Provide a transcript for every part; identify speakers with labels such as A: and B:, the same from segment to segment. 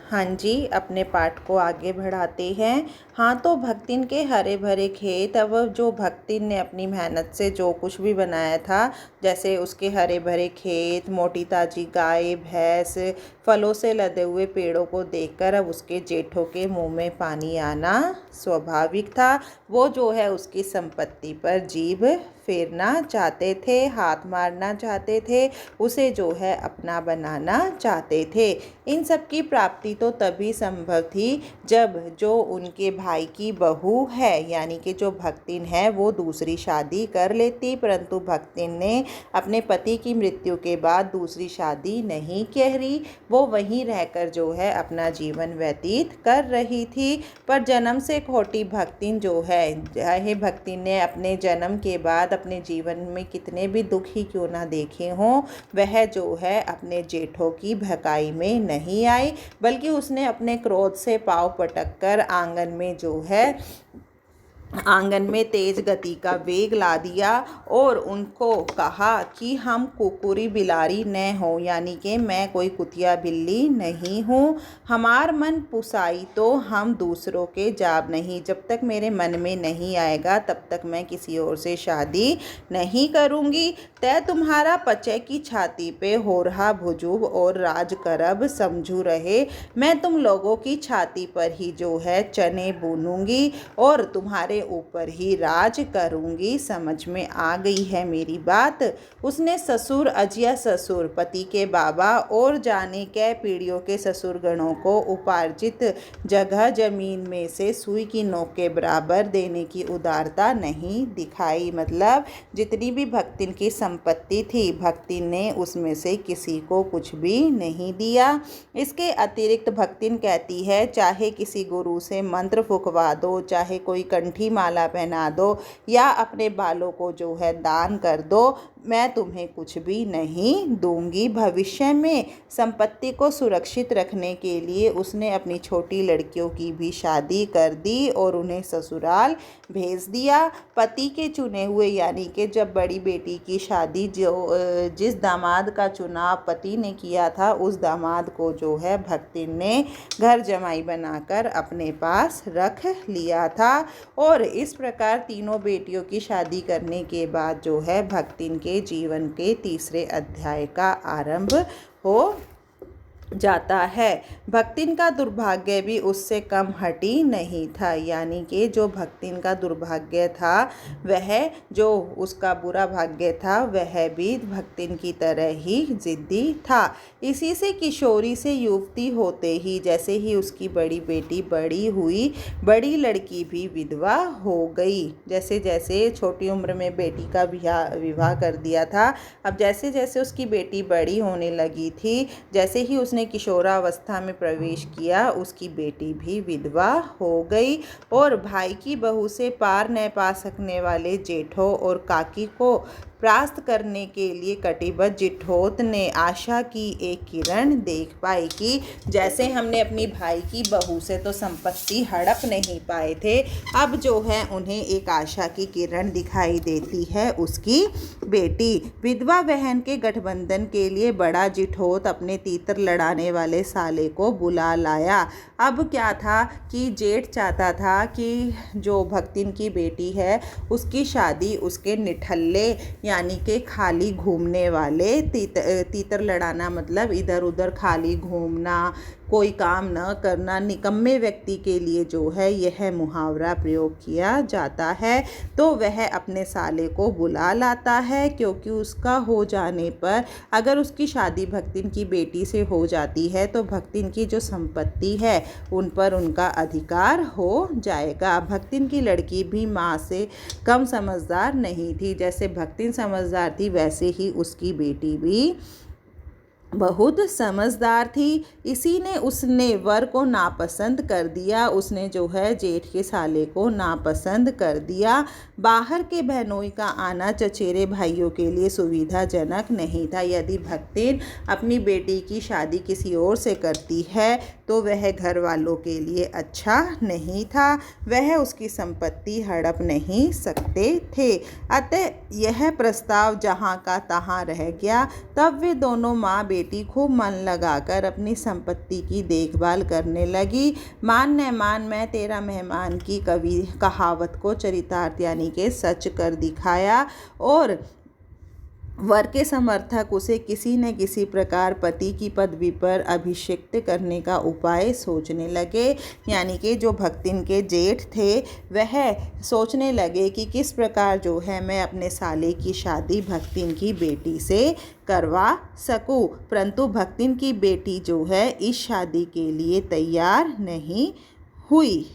A: हाँ जी, अपने पाठ को आगे बढ़ाते हैं। हाँ, तो भक्तिन के हरे भरे खेत, अब जो भक्तिन ने अपनी मेहनत से जो कुछ भी बनाया था, जैसे उसके हरे भरे खेत, मोटी ताजी गाय भैंस, फलों से लदे हुए पेड़ों को देखकर अब उसके जेठों के मुंह में पानी आना स्वाभाविक था। वो जो है उसकी संपत्ति पर जीभ फेरना चाहते थे, हाथ मारना चाहते थे, उसे जो है अपना बनाना चाहते थे। इन सब की प्राप्ति तो तभी संभव थी जब जो उनके भाई की बहू है, यानी कि जो भक्तिन है, वो दूसरी शादी कर लेती। परंतु भक्तिन ने अपने पति की मृत्यु के बाद दूसरी शादी नहीं करी। वो वहीं रहकर जो है अपना जीवन व्यतीत कर रही थी। पर जन्म से खोटी भक्तिन जो है, चाहे भक्तिन ने अपने जन्म के बाद अपने जीवन में कितने भी दुख ही क्यों ना देखे हों, वह जो है अपने जेठों की भकाई में नहीं आई, बल्कि उसने अपने क्रोध से पांव पटक कर आंगन में तेज गति का वेग ला दिया और उनको कहा कि हम कुकुरी बिलारी न हो, यानी कि मैं कोई कुतिया बिल्ली नहीं हूँ। हमार मन पुसाई तो हम दूसरों के जाब नहीं, जब तक मेरे मन में नहीं आएगा तब तक मैं किसी और से शादी नहीं करूँगी। तय तुम्हारा पचे की छाती पे हो रहा भुजुब और राज करब समझू रहे, मैं तुम लोगों की छाती पर ही जो है चने बुनूंगी और तुम्हारे ऊपर ही राज करूंगी। समझ में आ गई है मेरी बात? उसने ससुर अजिया ससुर, पति के बाबा और जाने कै पीढ़ियों के ससुर गणों को उपार्जित जगह जमीन में से सुई की नोक के बराबर देने की उदारता नहीं दिखाई। मतलब जितनी भी भक्तिन की संपत्ति थी, भक्तिन ने उसमें से किसी को कुछ भी नहीं दिया। इसके अतिरिक्त भक्तिन कहती है, चाहे किसी गुरु से मंत्र फुकवा दो, चाहे कोई कंठी माला पहना दो या अपने बालों को जो है दान कर दो, मैं तुम्हें कुछ भी नहीं दूंगी। भविष्य में संपत्ति को सुरक्षित रखने के लिए उसने अपनी छोटी लड़कियों की भी शादी कर दी और उन्हें ससुराल भेज दिया। पति के चुने हुए, यानी कि जब बड़ी बेटी की शादी जिस दामाद का चुनाव पति ने किया था, उस दामाद को जो है भक्तिन ने घर जमाई बनाकर अपने पास रख लिया था। और इस प्रकार तीनों बेटियों की शादी करने के बाद जो है भक्तिन के जीवन के तीसरे अध्याय का आरंभ हो जाता है। भक्तिन का दुर्भाग्य भी उससे कम हटी नहीं था, यानी कि जो भक्तिन का दुर्भाग्य था, वह जो उसका बुरा भाग्य था, वह भी भक्तिन की तरह ही जिद्दी था। इसी से किशोरी से युवती होते ही, जैसे ही उसकी बड़ी बेटी बड़ी हुई, बड़ी लड़की भी विधवा हो गई। जैसे जैसे छोटी उम्र में बेटी का विवाह कर दिया था, अब जैसे जैसे उसकी बेटी बड़ी होने लगी थी, जैसे ही उसने किशोरावस्था में प्रवेश किया, उसकी बेटी भी विधवा हो गई। और भाई की बहू से पार न पा सकने वाले जेठों और काकी को परास्त करने के लिए कटिबद्ध जिठोत ने आशा की एक किरण देख पाई कि जैसे हमने अपनी भाई की बहू से तो संपत्ति हड़प नहीं पाए थे, अब जो है उन्हें एक आशा की किरण दिखाई देती है, उसकी बेटी। विधवा बहन के गठबंधन के लिए बड़ा जिठोत अपने तीतर लड़ाने वाले साले को बुला लाया। अब क्या था कि जेठ चाहता था कि जो भक्तिन की बेटी है उसकी शादी उसके निठल्ले, यानी कि खाली घूमने वाले, तीतर लड़ाना मतलब इधर उधर खाली घूमना, कोई काम न करना, निकम्मे व्यक्ति के लिए जो है यह मुहावरा प्रयोग किया जाता है। तो वह अपने साले को बुला लाता है, क्योंकि उसका हो जाने पर अगर उसकी शादी भक्तिन की बेटी से हो जाती है तो भक्तिन की जो संपत्ति है उन पर उनका अधिकार हो जाएगा। भक्तिन की लड़की भी माँ से कम समझदार नहीं थी। जैसे भक्तिन समझदार थी, वैसे ही उसकी बेटी भी बहुत समझदार थी। इसी ने उसने वर को नापसंद कर दिया, उसने जो है जेठ के साले को नापसंद कर दिया। बाहर के बहनोई का आना चचेरे भाइयों के लिए सुविधाजनक नहीं था। यदि भक्तिन अपनी बेटी की शादी किसी और से करती है तो वह घर वालों के लिए अच्छा नहीं था, वह उसकी संपत्ति हड़प नहीं सकते थे। अतः यह प्रस्ताव जहाँ का तहाँ रह गया। तब वे दोनों माँ बेटी खूब मन लगाकर अपनी संपत्ति की देखभाल करने लगी। मान न मान मैं तेरा मेहमान की कहावत को चरितार्थ यानी कि सच कर दिखाया और वर के समर्थक उसे किसी न किसी प्रकार पति की पदवी पर अभिषिक्त करने का उपाय सोचने लगे। यानी कि जो भक्तिन के जेठ थे वह सोचने लगे कि किस प्रकार जो है मैं अपने साले की शादी भक्तिन की बेटी से करवा सकूं। परंतु भक्तिन की बेटी जो है इस शादी के लिए तैयार नहीं हुई।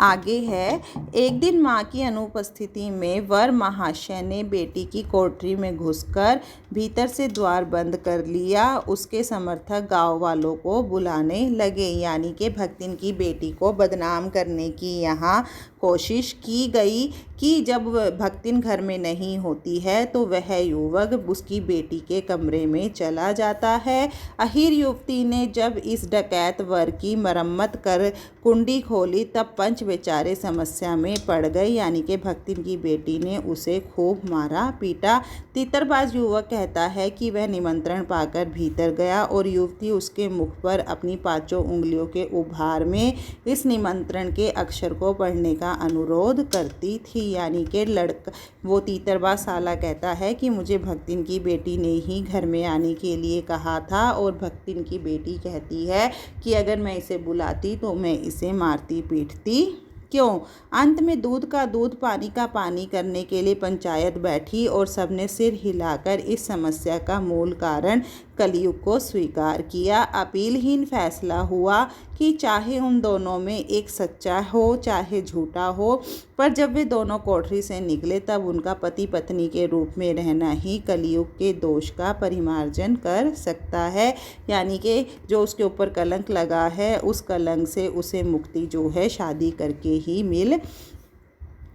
A: आगे है, एक दिन माँ की अनुपस्थिति में वर महाशय ने बेटी की कोठरी में घुसकर भीतर से द्वार बंद कर लिया। उसके समर्थक गांव वालों को बुलाने लगे। यानी कि भक्तिन की बेटी को बदनाम करने की यहाँ कोशिश की गई कि जब भक्तिन घर में नहीं होती है तो वह युवक उसकी बेटी के कमरे में चला जाता है। अहीर युवती ने जब इस डकैत वर की मरम्मत कर कुंडी खोली तब पंच बेचारे समस्या में पड़ गए। यानी कि भक्तिन की बेटी ने उसे खूब मारा पीटा। तीतरबाज युवक कहता है कि वह निमंत्रण पाकर भीतर गया और युवती उसके मुख पर अपनी 5 उंगलियों के उभार में इस निमंत्रण के अक्षर को पढ़ने का अनुरोध करती थी। यानी कि वो तीतरबाज साला कहता है कि मुझे भक्तिन की बेटी ने ही घर में आने के लिए कहा था और भक्तिन की बेटी कहती है कि अगर मैं इसे बुलाती तो मैं इसे मारती पीटती क्यों। अंत में दूध का दूध पानी का पानी करने के लिए पंचायत बैठी और सबने सिर हिलाकर इस समस्या का मूल कारण कलयुग को स्वीकार किया। अपीलहीन फैसला हुआ कि चाहे उन दोनों में एक सच्चा हो चाहे झूठा हो, पर जब वे दोनों कोठरी से निकले तब उनका पति पत्नी के रूप में रहना ही कलयुग के दोष का परिमार्जन कर सकता है। यानी कि जो उसके ऊपर कलंक लगा है उस कलंक से उसे मुक्ति जो है शादी करके ही मिल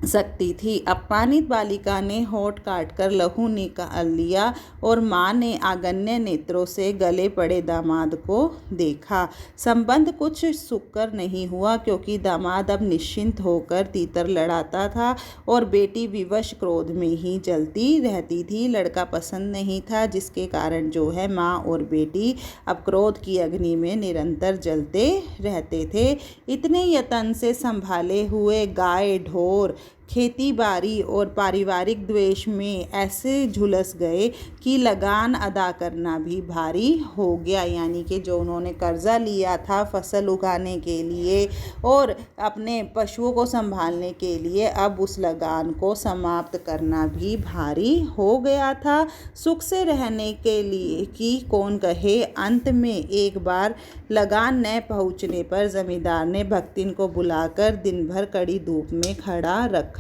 A: सकती थी। अपमानित बालिका ने होठ काटकर लहू निकाल लिया और माँ ने आगन्य नेत्रों से गले पड़े दामाद को देखा। संबंध कुछ सुखकर नहीं हुआ क्योंकि दामाद अब निश्चिंत होकर तीतर लड़ाता था और बेटी विवश क्रोध में ही जलती रहती थी। लड़का पसंद नहीं था जिसके कारण जो है माँ और बेटी अब क्रोध की अग्नि में निरंतर जलते रहते थे। इतने यत्न से संभाले हुए गाय ढोर खेती बाड़ी और पारिवारिक द्वेष में ऐसे झुलस गए कि लगान अदा करना भी भारी हो गया। यानी कि जो उन्होंने कर्जा लिया था फसल उगाने के लिए और अपने पशुओं को संभालने के लिए अब उस लगान को समाप्त करना भी भारी हो गया था। सुख से रहने के लिए कि कौन कहे। अंत में एक बार लगान न पहुँचने पर जमींदार ने भक्तिन को बुलाकर दिन भर कड़ी धूप में खड़ा रखा।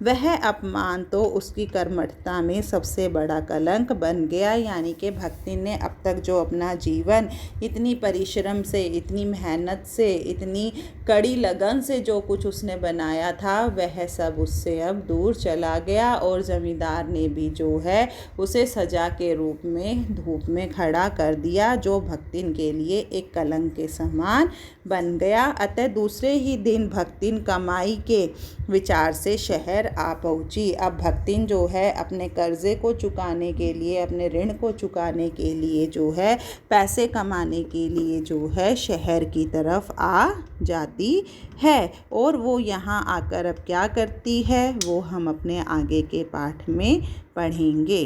A: वह अपमान तो उसकी कर्मठता में सबसे बड़ा कलंक बन गया। यानी कि भक्तिन ने अब तक जो अपना जीवन इतनी परिश्रम से इतनी मेहनत से इतनी कड़ी लगन से जो कुछ उसने बनाया था वह सब उससे अब दूर चला गया और जमींदार ने भी जो है उसे सजा के रूप में धूप में खड़ा कर दिया जो भक्तिन के लिए एक कलंक के समान बन गया। अतः दूसरे ही दिन भक्तिन कमाई के विचार से शहर आ पहुंची। अब भक्तिन जो है अपने कर्जे को चुकाने के लिए अपने ऋण को चुकाने के लिए जो है पैसे कमाने के लिए जो है शहर की तरफ आ जाती है और वो यहाँ आकर अब क्या करती है वो हम अपने आगे के पाठ में पढ़ेंगे।